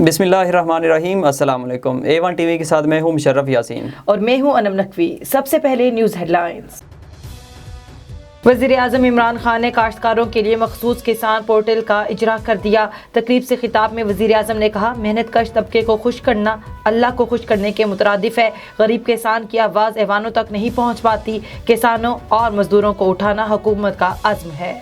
बिस्मिल्लाहिर्रहमानिर्रहीम। अस्सलाम वालेकुम। A1 टीवी के साथ मैं हूं मुशर्रफ यासीन और मैं हूं अनम नकवी। सबसे पहले न्यूज़ हेडलाइंस। वज़ीर आज़म इमरान खान ने काश्तकारों के लिए मखसूस किसान पोर्टल का इजरा कर दिया। तकरीब से खिताब में वज़ीर आज़म ने कहा, मेहनत कश तबके को खुश करना अल्लाह को खुश करने के मुतरादिफ है। गरीब किसान की आवाज़ ऐवानों तक नहीं पहुँच पाती। किसानों और मजदूरों को उठाना हुकूमत का अज़्म है।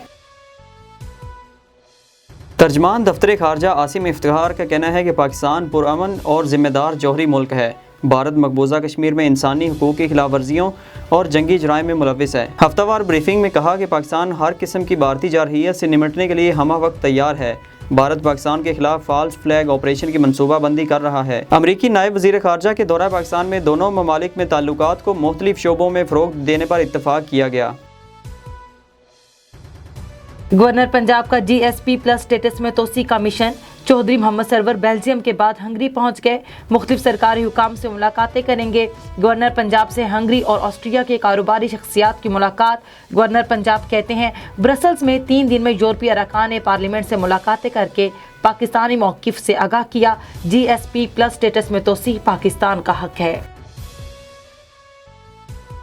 तर्जमान दफ्तर खारजा आसिम इफ्तिखार का कहना है कि पाकिस्तान पुरअमन और ज़िम्मेदार जौहरी मुल्क है। भारत मकबूजा कश्मीर में इंसानी हुकूक की खिलाफ वर्जियों और जंगी जराइम में मुलविस है। हफ्तावार ब्रीफिंग में कहा कि पाकिस्तान हर किस्म की भारतीय जारहियत से निमटने के लिए हमा वक्त तैयार है। भारत पाकिस्तान के खिलाफ फॉल्स फ्लैग ऑपरेशन की मनसूबाबंदी कर रहा है। अमरीकी नायब वज़ीर खारजा के दौरा पाकिस्तान में दोनों ममालिक में ताल्लुकात को मुख्तलिफ शोबों में फ़रोग़ देने पर इत्तफाक किया गया। गवर्नर पंजाब का GSP प्लस स्टेटस में तोसी का मिशन। चौधरी मोहम्मद सरवर बेल्जियम के बाद हंगरी पहुंच गए। मुख्तलिफ सरकारी हुकाम से मुलाकातें करेंगे। गवर्नर पंजाब से हंगरी और ऑस्ट्रिया के कारोबारी शख्सियात की मुलाकात। गवर्नर पंजाब कहते हैं, ब्रसल्स में 3 दिन में यूरोपीय अरकान पार्लियामेंट से मुलाकातें करके पाकिस्तानी मौक़िफ़ से आगाह किया। GSP प्लस स्टेटस में तोसी पाकिस्तान का हक है।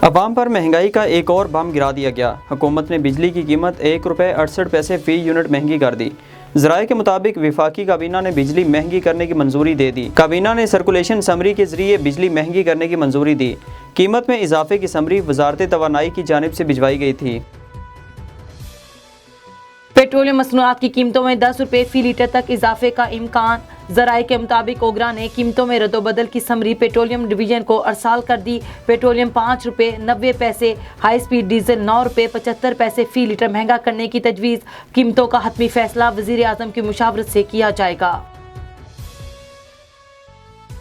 अवाम पर महंगाई का एक और बम गिरा दिया गया। हुकूमत ने बिजली की कीमत ₹1.68 फ़ी यूनिट महंगी कर दी। ज़राए के मुताबिक वफाकी काबीना ने बिजली महंगी करने की मंजूरी दे दी। काबीना ने सर्कुलेशन समरी के जरिए बिजली महंगी करने की मंजूरी दी। कीमत में इजाफे की समरी वजारत तवानाई की जानिब से भिजवाई गई थी। पेट्रोलियम मसनूआत की कीमतों में 10 रुपये फ़ी लीटर तक इजाफे का इम्कान। ज़राए के मुताबिक ओगरा ने कीमतों में रद्दोबदल की समरी पेट्रोलियम डिवीजन को अरसाल कर दी। पेट्रोलियम 5 रुपये 90 पैसे, हाई स्पीड डीजल 9 रुपये 75 पैसे फ़ी लीटर महंगा करने की तजवीज़। कीमतों का हतमी फैसला वज़ीर आज़म की मुशावरत से किया जाएगा।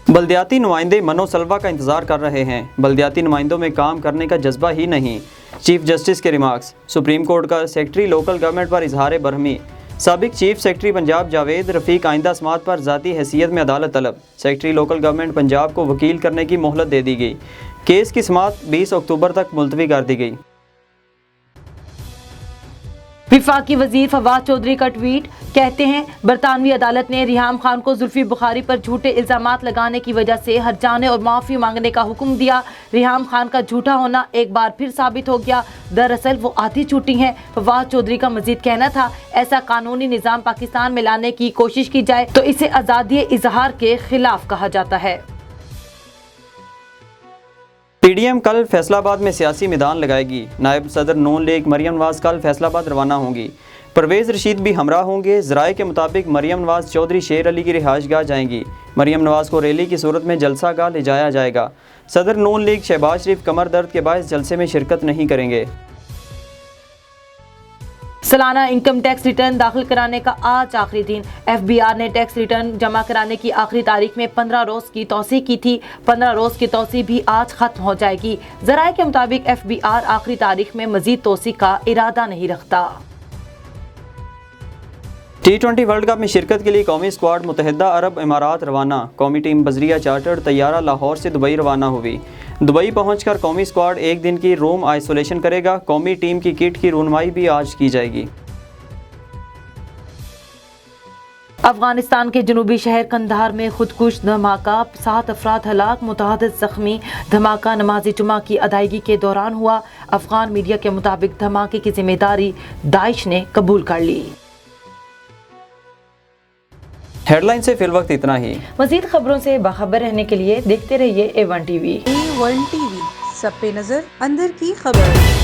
बल्दियाती नुमाइंदे मनोसलवा का इंतजार कर रहे हैं। बल्दियाती नुमाइंदों में काम करने का जज्बा ही नहीं। चीफ जस्टिस के रिमार्क्स। सुप्रीम कोर्ट का सेक्रेटरी लोकल गवर्नमेंट पर इजहार बरहमी। साबिक चीफ सेक्रेटरी पंजाब जावेद रफ़ीक आइंदा समात पर ज़ाती हैसियत में अदालत तलब। सेक्रेटरी लोकल गवर्नमेंट पंजाब को वकील करने की मोहलत दे दी गई। केस की समात 20 अक्टूबर तक मुलतवी कर दी गई। वफाकी वजीर फवाद चौधरी का ट्वीट, कहते हैं, बरतानवी अदालत ने रिहाम खान को जुल्फी बुखारी पर झूठे इल्जामात लगाने की वजह से हट जाने और माफ़ी मांगने का हुक्म दिया। रिहाम खान का झूठा होना एक बार फिर साबित हो गया। दरअसल वो आधी झूठी हैं। फवाद चौधरी का मजीद कहना था, ऐसा कानूनी निज़ाम पाकिस्तान में लाने की कोशिश की जाए तो इसे आज़ादी इजहार के खिलाफ कहा जाता है। PDM कल फैसलाबाद में सियासी मैदान लगाएगी। नायब सदर नून लीग मरियम नवाज कल फैसलाबाद रवाना होंगी। परवेज़ रशीद भी हमरा होंगे। ज़राए के मुताबिक मरियम नवाज चौधरी शेर अली की रिहाइशगाह जाएंगी। मरियम नवाज को रैली की सूरत में जलसा गाह ले जाया जाएगा। सदर नून लीग शहबाज शरीफ कमर दर्द के बायस जलसे में शिरकत नहीं करेंगे। सालाना इनकम टैक्स रिटर्न दाखिल कराने का आज आखिरी दिन। FBR ने टैक्स रिटर्न जमा कराने की आखिरी तारीख में 15 रोज़ की तौसीह की थी। 15 रोज़ की तौसीह भी आज खत्म हो जाएगी। ज़राए के मुताबिक FBR आखिरी तारीख में मजीद तौसीह का इरादा नहीं रखता। T20 वर्ल्ड कप में शिरकत के लिए कौमी स्क्वाड मुत्तहिदा अरब इमारात रवाना। कौमी टीम बजरिया चार्टर्ड तैयारा लाहौर से दुबई रवाना हुई। दुबई पहुंचकर कौमी स्क्वाड एक दिन की रूम आइसोलेशन करेगा। कौमी टीम की किट की रूनमाई भी आज की जाएगी। अफगानिस्तान के जनूबी शहर कंधार में खुदकुश धमाका, 7 अफराद हलाक, मुतअद्दिद जख्मी। धमाका नमाज जुमा की अदायगी के दौरान हुआ। अफगान मीडिया के मुताबिक धमाके की जिम्मेदारी दाइश ने कबूल कर ली। हेडलाइन से फिल वक्त इतना ही। मज़ीद खबरों से बाखबर रहने के लिए देखते रहिए A1 TV। A1 TV, सब पे नजर, अंदर की खबर।